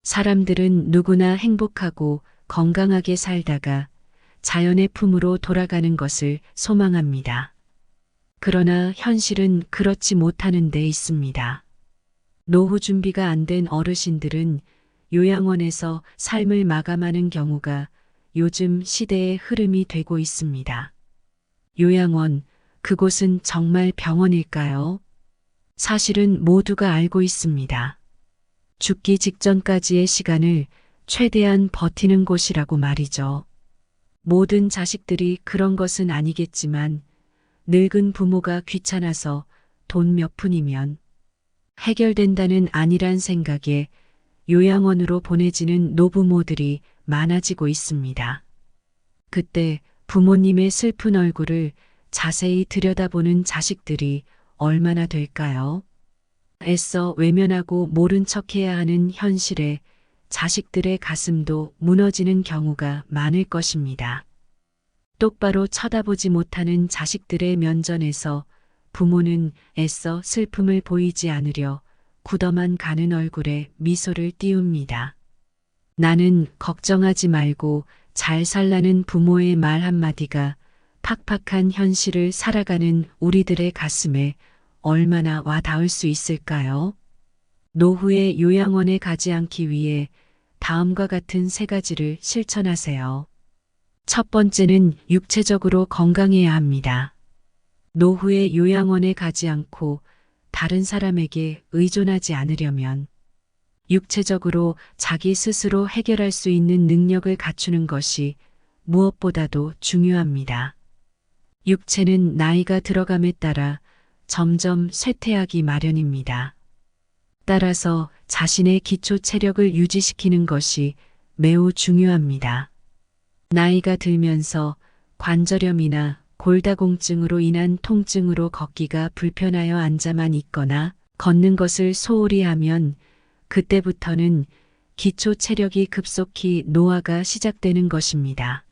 사람들은 누구나 행복하고 건강하게 살다가 자연의 품으로 돌아가는 것을 소망합니다. 그러나 현실은 그렇지 못하는 데 있습니다. 노후 준비가 안 된 어르신들은 요양원에서 삶을 마감하는 경우가 요즘 시대의 흐름이 되고 있습니다. 요양원, 그곳은 정말 병원일까요? 사실은 모두가 알고 있습니다. 죽기 직전까지의 시간을 최대한 버티는 곳이라고 말이죠. 모든 자식들이 그런 것은 아니겠지만 늙은 부모가 귀찮아서 돈 몇 푼이면 해결된다는 안일한 생각에 요양원으로 보내지는 노부모들이 많아지고 있습니다. 그때 부모님의 슬픈 얼굴을 자세히 들여다보는 자식들이 얼마나 될까요? 애써 외면하고 모른 척해야 하는 현실에 자식들의 가슴도 무너지는 경우가 많을 것입니다. 똑바로 쳐다보지 못하는 자식들의 면전에서 부모는 애써 슬픔을 보이지 않으려 굳어만 가는 얼굴에 미소를 띄웁니다. 나는 걱정하지 말고 잘 살라는 부모의 말 한마디가 팍팍한 현실을 살아가는 우리들의 가슴에 얼마나 와 닿을 수 있을까요? 노후에 요양원에 가지 않기 위해 다음과 같은 3가지를 실천하세요. 첫 번째는 육체적으로 건강해야 합니다. 노후에 요양원에 가지 않고 다른 사람에게 의존하지 않으려면 육체적으로 자기 스스로 해결할 수 있는 능력을 갖추는 것이 무엇보다도 중요합니다. 육체는 나이가 들어감에 따라 점점 쇠퇴하기 마련입니다. 따라서 자신의 기초 체력을 유지시키는 것이 매우 중요합니다. 나이가 들면서 관절염이나 골다공증으로 인한 통증으로 걷기가 불편하여 앉아만 있거나 걷는 것을 소홀히 하면 그때부터는 기초 체력이 급속히 노화가 시작되는 것입니다.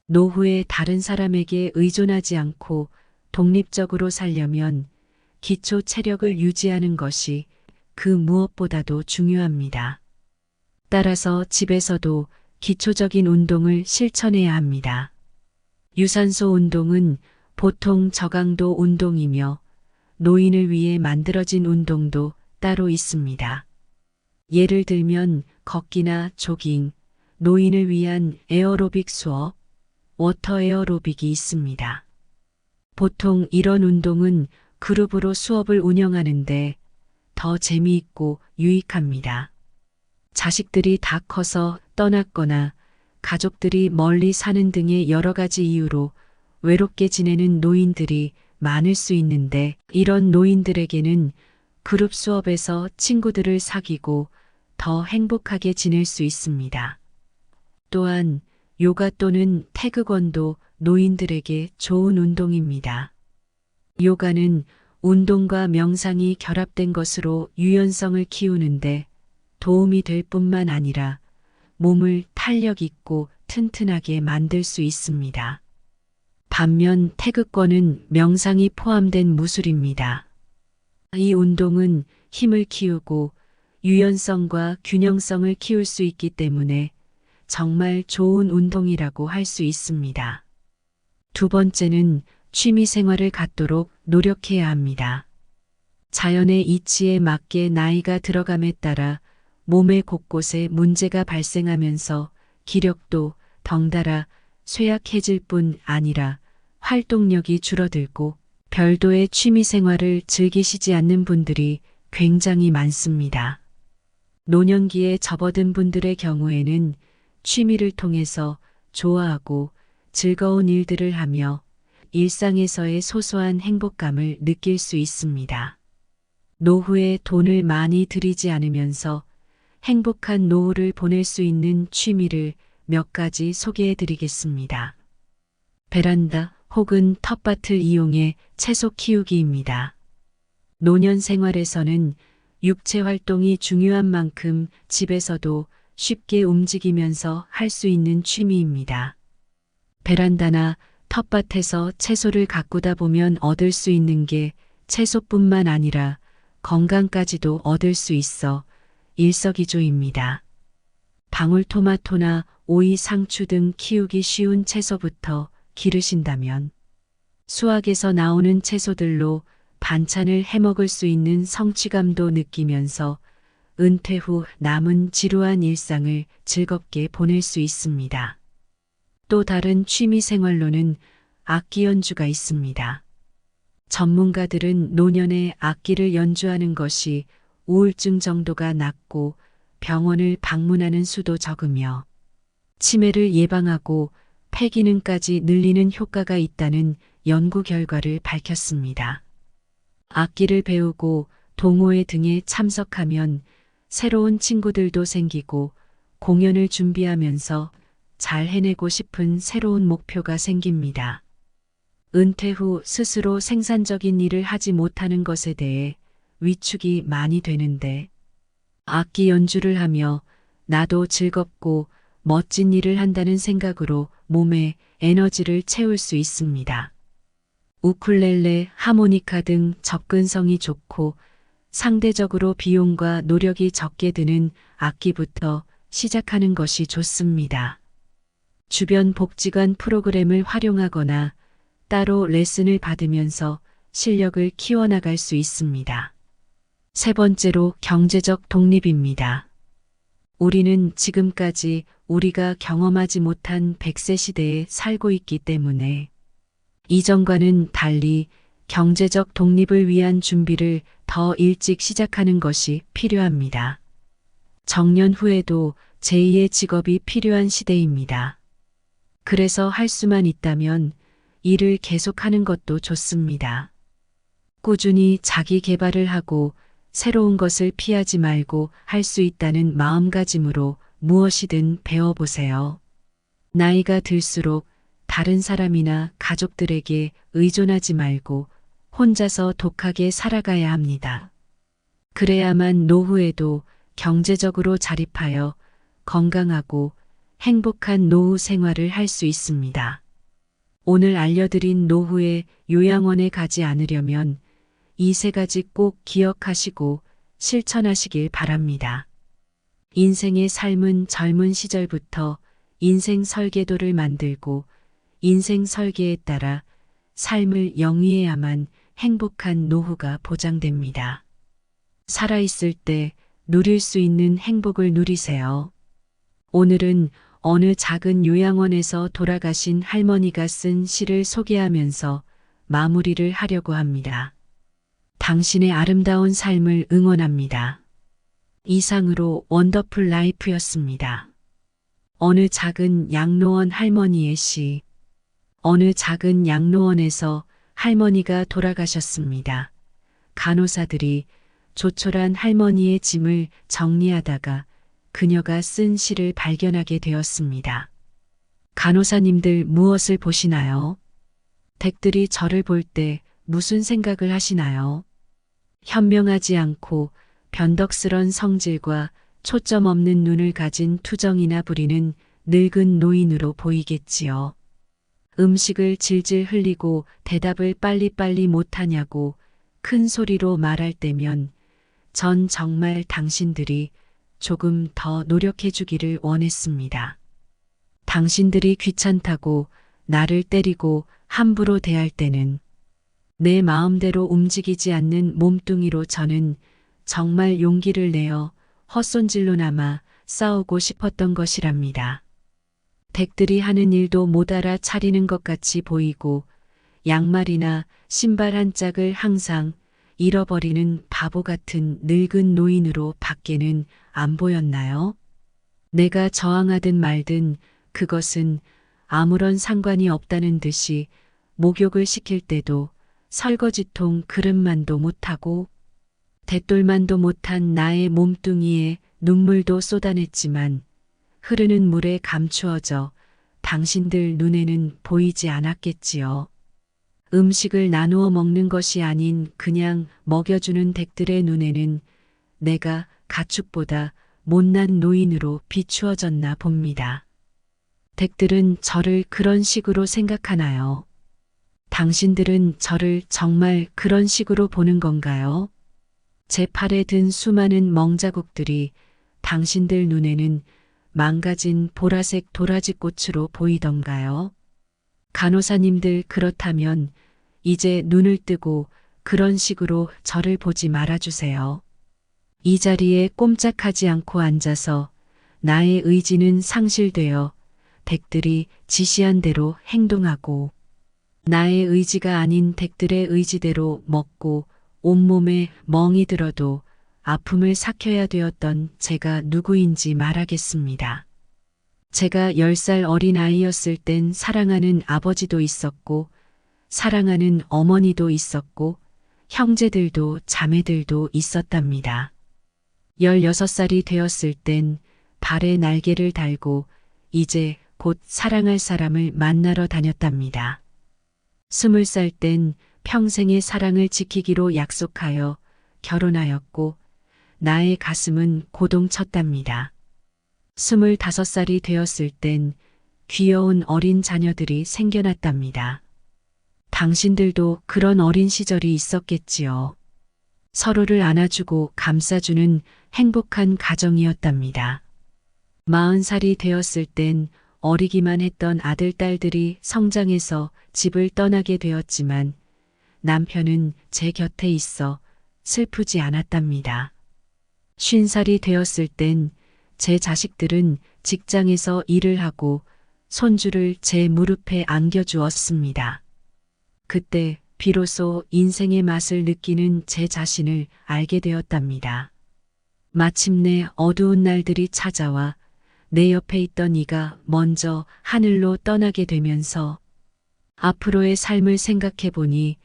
노후에 다른 사람에게 의존하지 않고 독립적으로 살려면 기초 체력을 유지하는 것이 그 무엇보다도 중요합니다. 따라서 집에서도 기초적인 운동을 실천해야 합니다. 유산소 운동은 보통 저강도 운동이며 노인을 위해 만들어진 운동도 따로 있습니다. 예를 들면 걷기나 조깅, 노인을 위한 에어로빅 수업, 워터 에어로빅이 있습니다. 보통 이런 운동은 그룹으로 수업을 운영하는데 더 재미있고 유익합니다. 자식들이 다 커서 떠났거나 가족들이 멀리 사는 등의 여러 가지 이유로 외롭게 지내는 노인들이 많을 수 있는데 이런 노인들에게는 그룹 수업에서 친구들을 사귀고 더 행복하게 지낼 수 있습니다. 또한 요가 또는 태극원도 노인들에게 좋은 운동입니다. 요가는 운동과 명상이 결합된 것으로 유연성을 키우는데 도움이 될 뿐만 아니라 몸을 탄력 있고 튼튼하게 만들 수 있습니다. 반면 태극권은 명상이 포함된 무술입니다. 이 운동은 힘을 키우고 유연성과 균형성을 키울 수 있기 때문에 정말 좋은 운동이라고 할 수 있습니다. 두 번째는 취미 생활을 갖도록 노력해야 합니다. 자연의 이치에 맞게 나이가 들어감에 따라 몸의 곳곳에 문제가 발생하면서 기력도 덩달아 쇠약해질 뿐 아니라 활동력이 줄어들고 별도의 취미 생활을 즐기시지 않는 분들이 굉장히 많습니다. 노년기에 접어든 분들의 경우에는 취미를 통해서 좋아하고 즐거운 일들을 하며 일상에서의 소소한 행복감을 느낄 수 있습니다. 노후에 돈을 많이 들이지 않으면서 행복한 노후를 보낼 수 있는 취미를 몇 가지 소개해 드리겠습니다. 베란다 혹은 텃밭을 이용해 채소 키우기입니다. 노년 생활에서는 육체 활동이 중요한 만큼 집에서도 쉽게 움직이면서 할 수 있는 취미입니다. 베란다나 텃밭에서 채소를 가꾸다 보면 얻을 수 있는 게 채소뿐만 아니라 건강까지도 얻을 수 있어 일석이조입니다. 방울토마토나 오이, 상추 등 키우기 쉬운 채소부터 기르신다면 수확에서 나오는 채소들로 반찬을 해먹을 수 있는 성취감도 느끼면서 은퇴 후 남은 지루한 일상을 즐겁게 보낼 수 있습니다. 또 다른 취미 생활로는 악기 연주가 있습니다. 전문가들은 노년에 악기를 연주하는 것이 우울증 정도가 낮고 병원을 방문하는 수도 적으며 치매를 예방하고 폐기능까지 늘리는 효과가 있다는 연구 결과를 밝혔습니다. 악기를 배우고 동호회 등에 참석하면 새로운 친구들도 생기고 공연을 준비하면서 잘 해내고 싶은 새로운 목표가 생깁니다. 은퇴 후 스스로 생산적인 일을 하지 못하는 것에 대해 위축이 많이 되는데 악기 연주를 하며 나도 즐겁고 멋진 일을 한다는 생각으로 몸에 에너지를 채울 수 있습니다. 우쿨렐레, 하모니카 등 접근성이 좋고 상대적으로 비용과 노력이 적게 드는 악기부터 시작하는 것이 좋습니다. 주변 복지관 프로그램을 활용하거나 따로 레슨을 받으면서 실력을 키워나갈 수 있습니다. 세 번째로 경제적 독립입니다. 우리는 지금까지 우리가 경험하지 못한 100세 시대에 살고 있기 때문에 이전과는 달리 경제적 독립을 위한 준비를 더 일찍 시작하는 것이 필요합니다. 정년 후에도 제2의 직업이 필요한 시대입니다. 그래서 할 수만 있다면 일을 계속하는 것도 좋습니다. 꾸준히 자기 개발을 하고 새로운 것을 피하지 말고 할 수 있다는 마음가짐으로 무엇이든 배워보세요. 나이가 들수록 다른 사람이나 가족들에게 의존하지 말고 혼자서 독하게 살아가야 합니다. 그래야만 노후에도 경제적으로 자립하여 건강하고 행복한 노후 생활을 할 수 있습니다. 오늘 알려드린 노후에 요양원에 가지 않으려면 이 세 가지 꼭 기억하시고 실천하시길 바랍니다. 인생의 삶은 젊은 시절부터 인생 설계도를 만들고 인생 설계에 따라 삶을 영위해야만 행복한 노후가 보장됩니다. 살아있을 때 누릴 수 있는 행복을 누리세요. 오늘은 어느 작은 요양원에서 돌아가신 할머니가 쓴 시를 소개하면서 마무리를 하려고 합니다. 당신의 아름다운 삶을 응원합니다. 이상으로 원더풀 라이프였습니다. 어느 작은 양로원 할머니의 시. 어느 작은 양로원에서 할머니가 돌아가셨습니다. 간호사들이 조촐한 할머니의 짐을 정리하다가 그녀가 쓴 시를 발견하게 되었습니다. 간호사님들 무엇을 보시나요? 댁들이 저를 볼 때 무슨 생각을 하시나요? 현명하지 않고 변덕스런 성질과 초점 없는 눈을 가진 투정이나 부리는 늙은 노인으로 보이겠지요. 음식을 질질 흘리고 대답을 빨리빨리 못하냐고 큰 소리로 말할 때면 전 정말 당신들이 조금 더 노력해 주기를 원했습니다. 당신들이 귀찮다고 나를 때리고 함부로 대할 때는 내 마음대로 움직이지 않는 몸뚱이로 저는 정말 용기를 내어 헛손질로나마 싸우고 싶었던 것이랍니다. 댁들이 하는 일도 못 알아차리는 것 같이 보이고 양말이나 신발 한 짝을 항상 잃어버리는 바보 같은 늙은 노인으로 밖에는 안 보였나요? 내가 저항하든 말든 그것은 아무런 상관이 없다는 듯이 목욕을 시킬 때도 설거지통 그릇만도 못하고 대돌만도 못한 나의 몸뚱이에 눈물도 쏟아냈지만 흐르는 물에 감추어져 당신들 눈에는 보이지 않았겠지요. 음식을 나누어 먹는 것이 아닌 그냥 먹여주는 댁들의 눈에는 내가 가축보다 못난 노인으로 비추어졌나 봅니다. 댁들은 저를 그런 식으로 생각하나요? 당신들은 저를 정말 그런 식으로 보는 건가요? 제 팔에 든 수많은 멍자국들이 당신들 눈에는 망가진 보라색 도라지꽃으로 보이던가요? 간호사님들 그렇다면 이제 눈을 뜨고 그런 식으로 저를 보지 말아주세요. 이 자리에 꼼짝하지 않고 앉아서 나의 의지는 상실되어 댁들이 지시한 대로 행동하고 나의 의지가 아닌 댁들의 의지대로 먹고 온몸에 멍이 들어도 아픔을 삭혀야 되었던 제가 누구인지 말하겠습니다. 제가 10살 어린 아이였을 땐 사랑하는 아버지도 있었고 사랑하는 어머니도 있었고 형제들도 자매들도 있었답니다. 16살이 되었을 땐 발에 날개를 달고 이제 곧 사랑할 사람을 만나러 다녔답니다. 20살 땐 평생의 사랑을 지키기로 약속하여 결혼하였고 나의 가슴은 고동쳤답니다. 25살이 되었을 땐 귀여운 어린 자녀들이 생겨났답니다. 당신들도 그런 어린 시절이 있었겠지요. 서로를 안아주고 감싸주는 행복한 가정이었답니다. 40살이 되었을 땐 어리기만 했던 아들, 딸들이 성장해서 집을 떠나게 되었지만 남편은 제 곁에 있어 슬프지 않았답니다. 50살이 되었을 땐 제 자식들은 직장에서 일을 하고 손주를 제 무릎에 안겨주었습니다. 그때 비로소 인생의 맛을 느끼는 제 자신을 알게 되었답니다. 마침내 어두운 날들이 찾아와 내 옆에 있던 이가 먼저 하늘로 떠나게 되면서 앞으로의 삶을 생각해 보니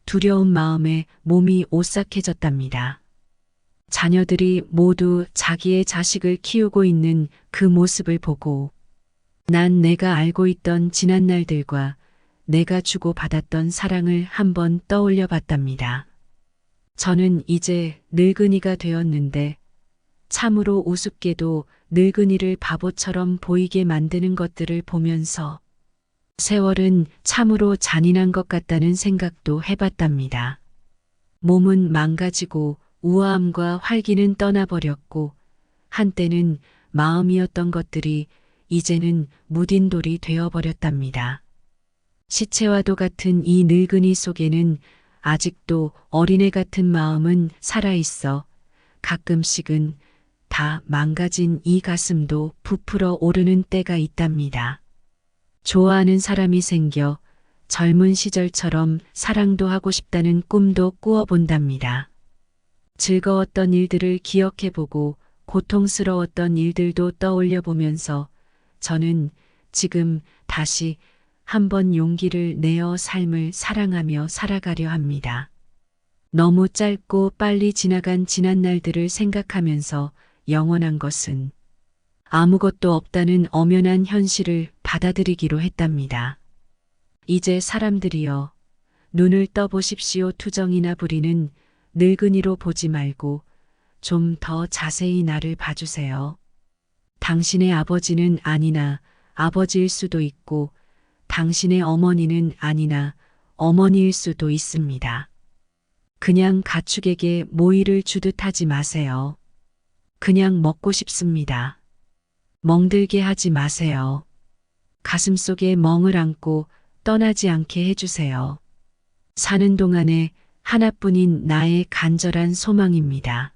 두려운 마음에 몸이 오싹해졌답니다. 자녀들이 모두 자기의 자식을 키우고 있는 그 모습을 보고 난 내가 알고 있던 지난 날들과 내가 주고받았던 사랑을 한번 떠올려 봤답니다. 저는 이제 늙은이가 되었는데 참으로 우습게도 늙은이를 바보처럼 보이게 만드는 것들을 보면서 세월은 참으로 잔인한 것 같다는 생각도 해봤답니다. 몸은 망가지고 우아함과 활기는 떠나버렸고 한때는 마음이었던 것들이 이제는 무딘 돌이 되어버렸답니다. 시체와도 같은 이 늙은이 속에는 아직도 어린애 같은 마음은 살아있어 가끔씩은 다 망가진 이 가슴도 부풀어 오르는 때가 있답니다. 좋아하는 사람이 생겨 젊은 시절처럼 사랑도 하고 싶다는 꿈도 꾸어본답니다. 즐거웠던 일들을 기억해보고 고통스러웠던 일들도 떠올려 보면서 저는 지금 다시 한번 용기를 내어 삶을 사랑하며 살아가려 합니다. 너무 짧고 빨리 지나간 지난 날들을 생각하면서 영원한 것은 아무것도 없다는 엄연한 현실을 받아들이기로 했답니다. 이제 사람들이여 눈을 떠보십시오. 투정이나 부리는 늙은이로 보지 말고 좀 더 자세히 나를 봐주세요. 당신의 아버지는 아니나 아버지일 수도 있고 당신의 어머니는 아니나 어머니일 수도 있습니다. 그냥 가축에게 모이를 주듯 하지 마세요. 그냥 먹고 싶습니다. 멍들게 하지 마세요. 가슴속에 멍을 안고 떠나지 않게 해주세요. 사는 동안에 하나뿐인 나의 간절한 소망입니다.